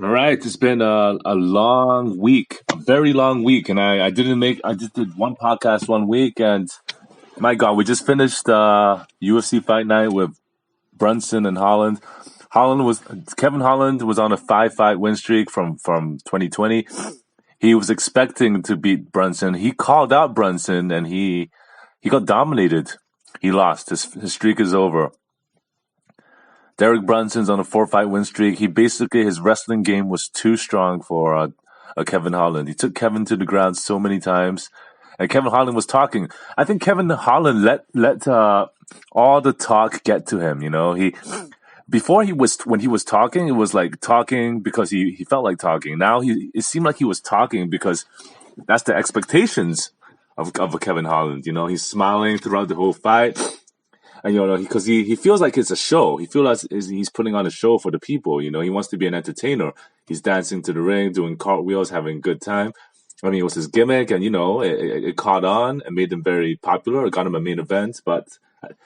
All right, it's been a long week, a very long week, and I just did one podcast 1 week, and my God, we just finished UFC fight night with Brunson and Holland. Kevin Holland was on a 5 fight win streak from 2020. He was expecting to beat Brunson. He called out Brunson, and he got dominated. He lost. His streak is over. Derek Brunson's on a 4 fight win streak. His wrestling game was too strong for Kevin Holland. He took Kevin to the ground so many times, and Kevin Holland was talking. I think Kevin Holland let all the talk get to him. You know, when he was talking, it was like talking because he felt like talking. Now it seemed like he was talking because that's the expectations of a Kevin Holland. You know, he's smiling throughout the whole fight. And, because he feels like it's a show. He feels like he's putting on a show for the people. You know, he wants to be an entertainer. He's dancing to the ring, doing cartwheels, having a good time. I mean, it was his gimmick, and, it caught on and made him very popular. It got him a main event, but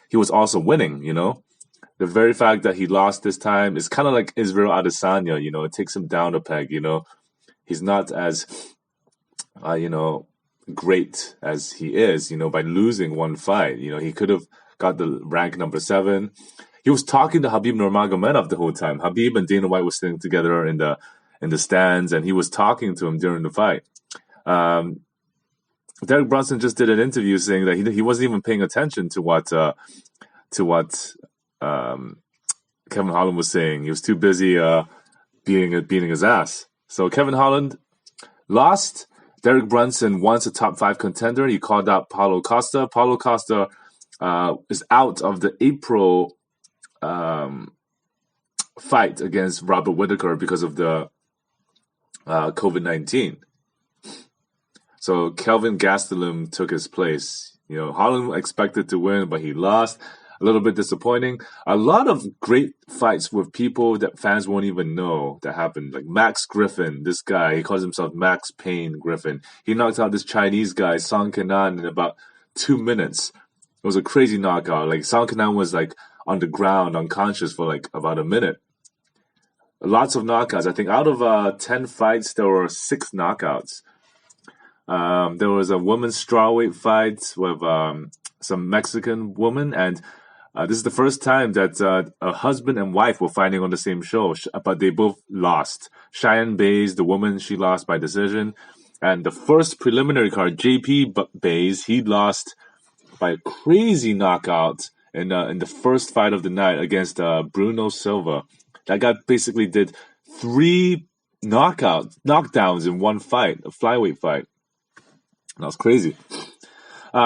he was also winning, The very fact that he lost this time is kind of like Israel Adesanya, it takes him down a peg, He's not as, great as he is, by losing one fight. He could have got the rank number 7. He was talking to Khabib Nurmagomedov the whole time. Khabib and Dana White was sitting together in the stands, and he was talking to him during the fight. Derek Brunson just did an interview saying that he wasn't even paying attention to what Kevin Holland was saying. He was too busy beating his ass. So Kevin Holland lost. Derek Brunson once a top 5 contender. He called out Paulo Costa. Paulo Costa is out of the April fight against Robert Whittaker because of the COVID-19. So Kelvin Gastelum took his place. Holland expected to win, but he lost. A little bit disappointing. A lot of great fights with people that fans won't even know that happened. Like Max Griffin, this guy, he calls himself Max Payne Griffin. He knocked out this Chinese guy, Song Kenan, in about 2 minutes. It was a crazy knockout. Like Song Kenan was like on the ground, unconscious for like about a minute. Lots of knockouts. I think out of 10 fights, there were 6 knockouts. There was a women's strawweight fight with some Mexican woman, and this is the first time that a husband and wife were fighting on the same show, but they both lost. Cheyenne Bays, the woman, she lost by decision. And the first preliminary card, JP Bays, he lost by a crazy knockout in the first fight of the night against Bruno Silva. That guy basically did 3 knockdowns in one fight, a flyweight fight. That was crazy.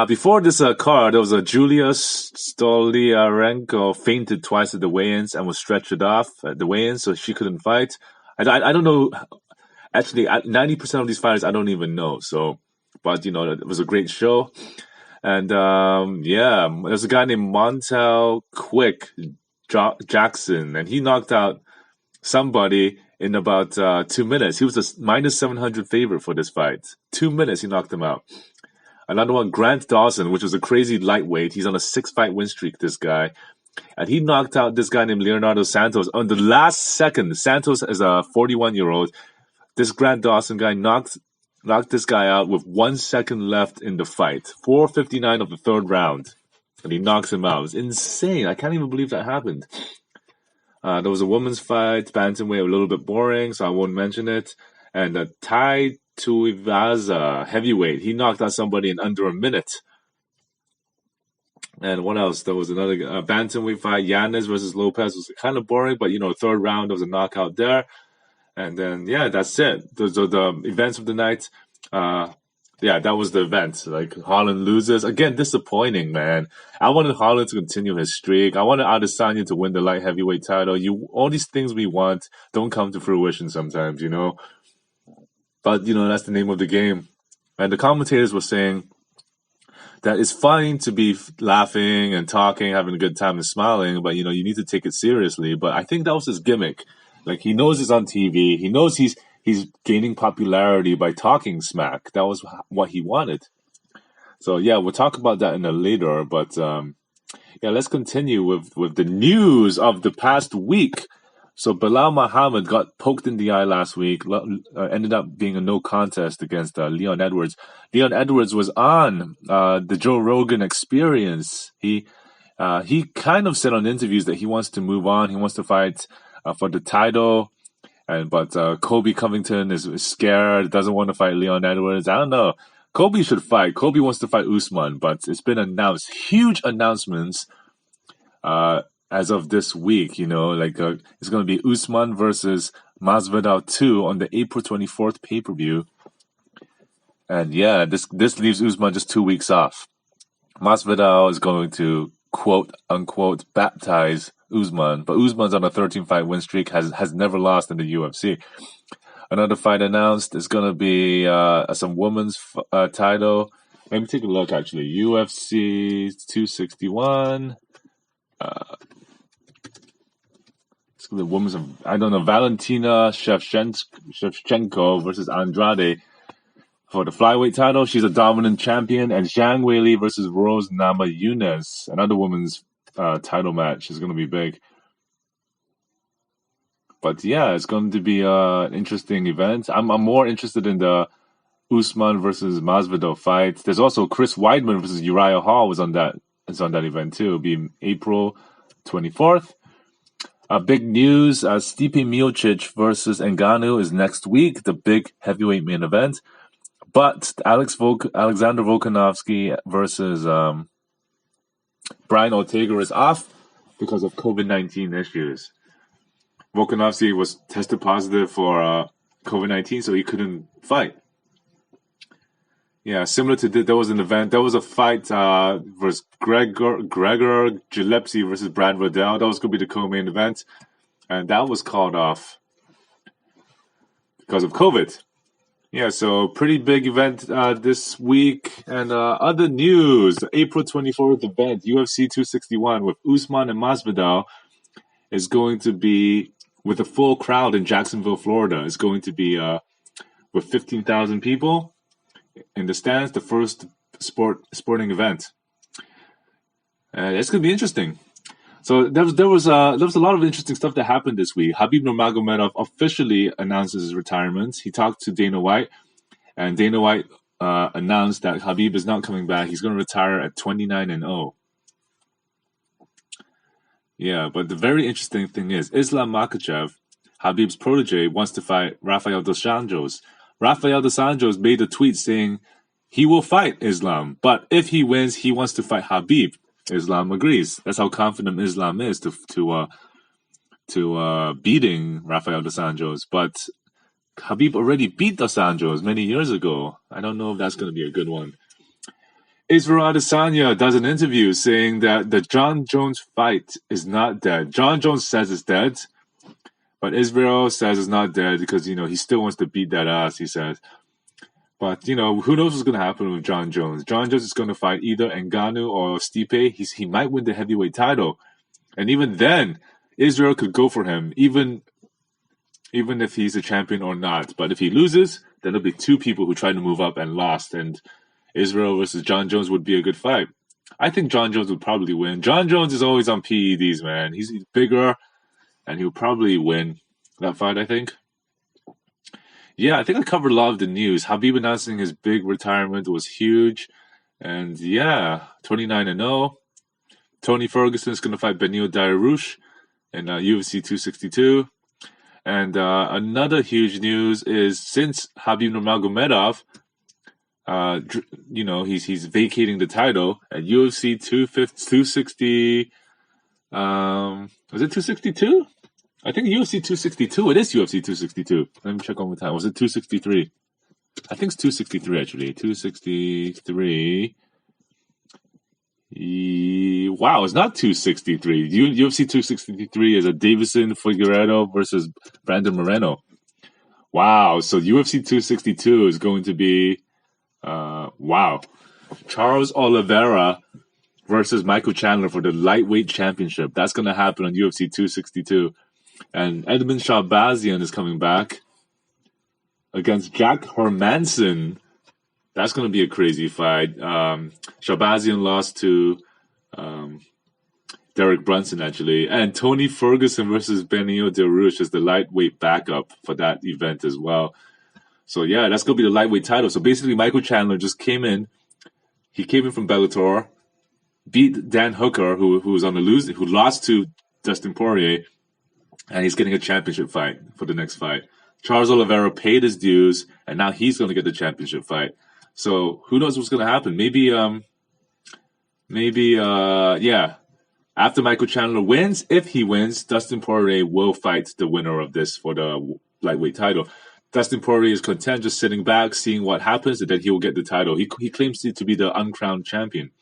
Before this card, there was a Julia Stoliarenko fainted twice at the weigh-ins and was stretched off at the weigh-ins, so she couldn't fight. I don't know. Actually, 90% of these fighters I don't even know. So, but it was a great show. And there's a guy named Montel Quick Jackson, and he knocked out somebody in about 2 minutes. He was a minus 700 favorite for this fight. 2 minutes, he knocked him out. Another one, Grant Dawson, which was a crazy lightweight. He's on a 6-fight win streak, this guy. And he knocked out this guy named Leonardo Santos on the last second. Santos is a 41-year-old. This Grant Dawson guy knocked this guy out with 1 second left in the fight. 4:59 of the third round. And he knocks him out. It was insane. I can't even believe that happened. There was a women's fight, bantamweight, a little bit boring, so I won't mention it. And Tai Tuivasa, heavyweight, he knocked out somebody in under a minute. And what else? There was another bantamweight fight, Yanez versus Lopez, was kind of boring, but third round there was a knockout there. And then that's it. The events of the night. That was the event. Like Holland loses again, disappointing, man. I wanted Holland to continue his streak. I wanted Adesanya to win the light heavyweight title. All these things we want don't come to fruition sometimes, But that's the name of the game. And the commentators were saying that it's fine to be laughing and talking, having a good time and smiling, but you need to take it seriously. But I think that was his gimmick. Like he knows he's on TV. He knows he's gaining popularity by talking smack. That was what he wanted. So we'll talk about that in a later. But let's continue with the news of the past week. So Bilal Muhammad got poked in the eye last week. Ended up being a no contest against Leon Edwards. Leon Edwards was on the Joe Rogan Experience. He kind of said on interviews that he wants to move on. He wants to fight for the title. But Kobe Covington is scared, doesn't want to fight Leon Edwards. I don't know. Kobe should fight. Kobe wants to fight Usman, but it's been announced. Huge announcements as of this week. It's going to be Usman versus Masvidal 2 on the April 24th pay-per-view. And yeah, this leaves Usman just 2 weeks off. Masvidal is going to quote unquote baptize Usman, but Usman's on a 13-fight win streak, has never lost in the UFC. Another fight announced is going to be some women's title. Let me take a look, actually. UFC 261. It's going to be women's, Valentina Shevchenko versus Andrade for the flyweight title. She's a dominant champion. And Zhang Weili versus Rose Namajunas, another women's title match, is going to be big. But yeah, it's going to be an interesting event. I'm more interested in the Usman versus Masvidal fight. There's also Chris Weidman versus Uriah Hall is on that event too. It'll be April 24th. Big news: Stipe Miocic versus Ngannou is next week, the big heavyweight main event. But Alexander Volkanovski versus Brian Ortega is off because of COVID-19 issues. Volkanovski was tested positive for COVID-19, so he couldn't fight. Yeah, similar to there was an event. There was a fight versus Gregor Gillespie versus Brad Riddell. That was going to be the co-main event, and that was called off because of COVID. Yeah, so pretty big event this week. And other news, the April 24th event, UFC 261 with Usman and Masvidal is going to be with a full crowd in Jacksonville, Florida. It's going to be with 15,000 people in the stands, the first sporting event. And it's going to be interesting. So there was a lot of interesting stuff that happened this week. Khabib Nurmagomedov officially announces his retirement. He talked to Dana White, and Dana White announced that Khabib is not coming back. He's going to retire at 29-0. Yeah, but the very interesting thing is Islam Makhachev, Khabib's protege, wants to fight Rafael dos Anjos. Rafael dos Anjos made a tweet saying he will fight Islam, but if he wins, he wants to fight Khabib. Islam agrees. That's how confident Islam is to beating Rafael dos Anjos. But Khabib already beat dos Anjos many years ago. I don't know if that's going to be a good one. Israel Adesanya does an interview saying that the John Jones fight is not dead. John Jones says it's dead, but Israel says it's not dead because, he still wants to beat that ass, he says. But, who knows what's going to happen with John Jones. John Jones is going to fight either Ngannou or Stipe. He might win the heavyweight title. And even then, Israel could go for him, even if he's a champion or not. But if he loses, then there'll be two people who tried to move up and lost. And Israel versus John Jones would be a good fight. I think John Jones would probably win. John Jones is always on PEDs, man. He's bigger, and he'll probably win that fight, I think. Yeah, I think I covered a lot of the news. Khabib announcing his big retirement was huge. And yeah, 29-0. Tony Ferguson is going to fight Beneil Dariush in UFC 262. And another huge news is since Khabib Nurmagomedov, he's vacating the title at UFC 260. Was it 262? I think UFC 262. It is UFC 262. Let me check one more time. Was it 263? I think it's 263 actually. 263. Wow, it's not 263. UFC 263 is a Davison Figueiredo versus Brandon Moreno. Wow, so UFC 262 is going to be Charles Oliveira versus Michael Chandler for the lightweight championship. That's going to happen on UFC 262. And Edmund Shabazzian is coming back against Jack Hermanson. That's going to be a crazy fight. Shabazzian lost to Derek Brunson, actually. And Tony Ferguson versus Benio DeRouche is the lightweight backup for that event as well. So, yeah, that's going to be the lightweight title. So, basically, Michael Chandler just came in. He came in from Bellator, beat Dan Hooker, who was on the losing, who lost to Dustin Poirier, and he's getting a championship fight for the next fight. Charles Oliveira paid his dues, and now he's going to get the championship fight. So who knows what's going to happen? Maybe, after Michael Chandler wins, if he wins, Dustin Poirier will fight the winner of this for the lightweight title. Dustin Poirier is content just sitting back, seeing what happens, and then he will get the title. He claims to be the uncrowned champion.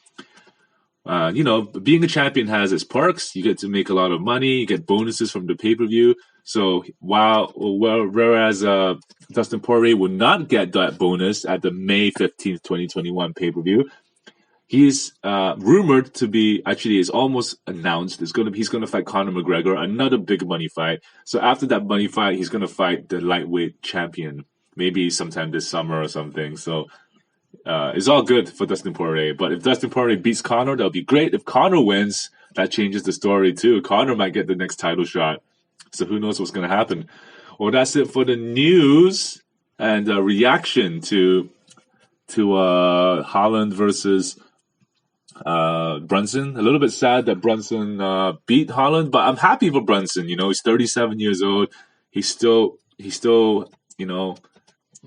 Being a champion has its perks. You get to make a lot of money. You get bonuses from the pay-per-view. So whereas Dustin Poirier will not get that bonus at the May 15th, 2021 pay-per-view, he's rumored to be, actually is almost announced, he's going to fight Conor McGregor, another big money fight. So after that money fight, he's going to fight the lightweight champion, maybe sometime this summer or something. So it's all good for Dustin Poirier. But if Dustin Poirier beats Conor, that'll be great. If Conor wins, that changes the story too. Conor might get the next title shot. So who knows what's going to happen. Well, that's it for the news and reaction to Holland versus Brunson. A little bit sad that Brunson beat Holland, but I'm happy for Brunson. He's 37 years old. He's still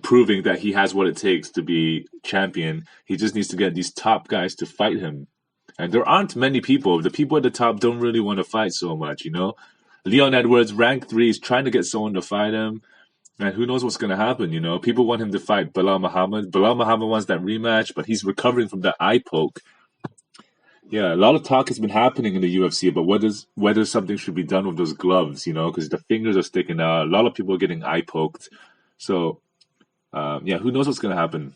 proving that he has what it takes to be champion. He just needs to get these top guys to fight him. And there aren't many people. The people at the top don't really want to fight so much, Leon Edwards, rank 3, is trying to get someone to fight him. And who knows what's going to happen, People want him to fight Bilal Muhammad. Bilal Muhammad wants that rematch, but he's recovering from that eye poke. Yeah, a lot of talk has been happening in the UFC about whether something should be done with those gloves, because the fingers are sticking out. A lot of people are getting eye poked. So, who knows what's going to happen?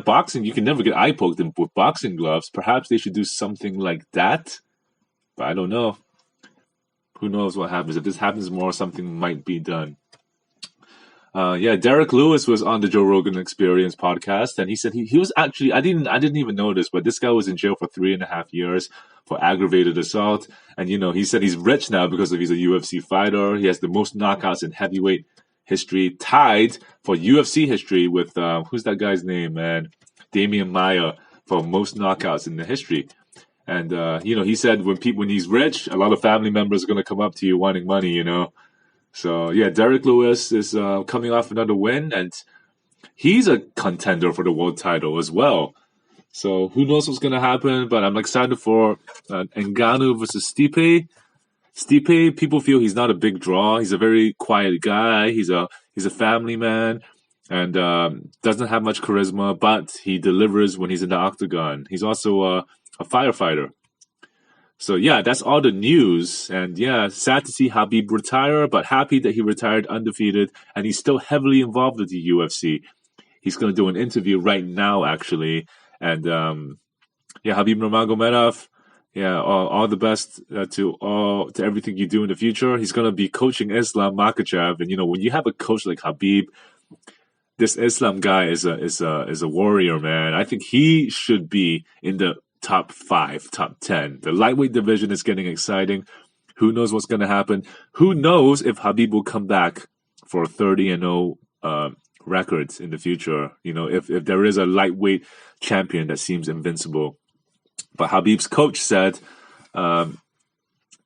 Boxing, you can never get eye poked with boxing gloves. Perhaps they should do something like that, but I don't know. Who knows what happens? If this happens more, something might be done. Derek Lewis was on the Joe Rogan Experience podcast, and he said he was actually, I didn't even know this, but this guy was in jail for 3.5 years for aggravated assault. And, he said he's rich now because he's a UFC fighter. He has the most knockouts in heavyweight history, tied for UFC history with, who's that guy's name, man? Damian Maia, for most knockouts in the history. And, he said when he's rich, a lot of family members are going to come up to you wanting money, So, Derek Lewis is coming off another win, and he's a contender for the world title as well. So, who knows what's going to happen, but I'm excited for Ngannou versus Stipe. Stipe, people feel he's not a big draw. He's a very quiet guy. He's a family man and doesn't have much charisma, but he delivers when he's in the octagon. He's also a firefighter. So, that's all the news. And, sad to see Khabib retire, but happy that he retired undefeated. And he's still heavily involved with the UFC. He's going to do an interview right now, actually. And, Khabib Nurmagomedov, all the best to everything you do in the future. He's going to be coaching Islam Makhachev. And, when you have a coach like Khabib, this Islam guy is a warrior, man. I think he should be in the top 5, top 10. The lightweight division is getting exciting. Who knows what's going to happen? Who knows if Khabib will come back for 30-0 records in the future? If there is a lightweight champion that seems invincible. But Khabib's coach said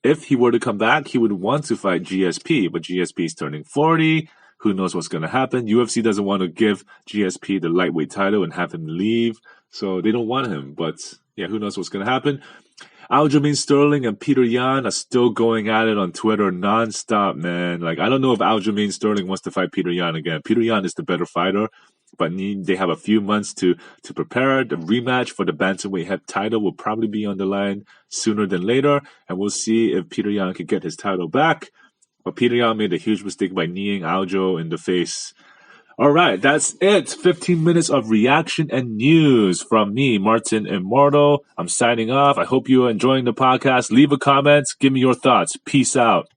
if he were to come back, he would want to fight GSP, but GSP is turning 40. Who knows what's going to happen? UFC doesn't want to give GSP the lightweight title and have him leave, so they don't want him. But who knows what's going to happen? Aljamain Sterling and Peter Yan are still going at it on Twitter nonstop, man. I don't know if Aljamain Sterling wants to fight Peter Yan again. Peter Yan is the better fighter, but they have a few months to prepare. The rematch for the bantamweight head title will probably be on the line sooner than later, and we'll see if Peter Yan can get his title back. But Peter Yan made a huge mistake by kneeing Aljo in the face. All right, that's it. 15 minutes of reaction and news from me, Martin Immortal. I'm signing off. I hope you're enjoying the podcast. Leave a comment. Give me your thoughts. Peace out.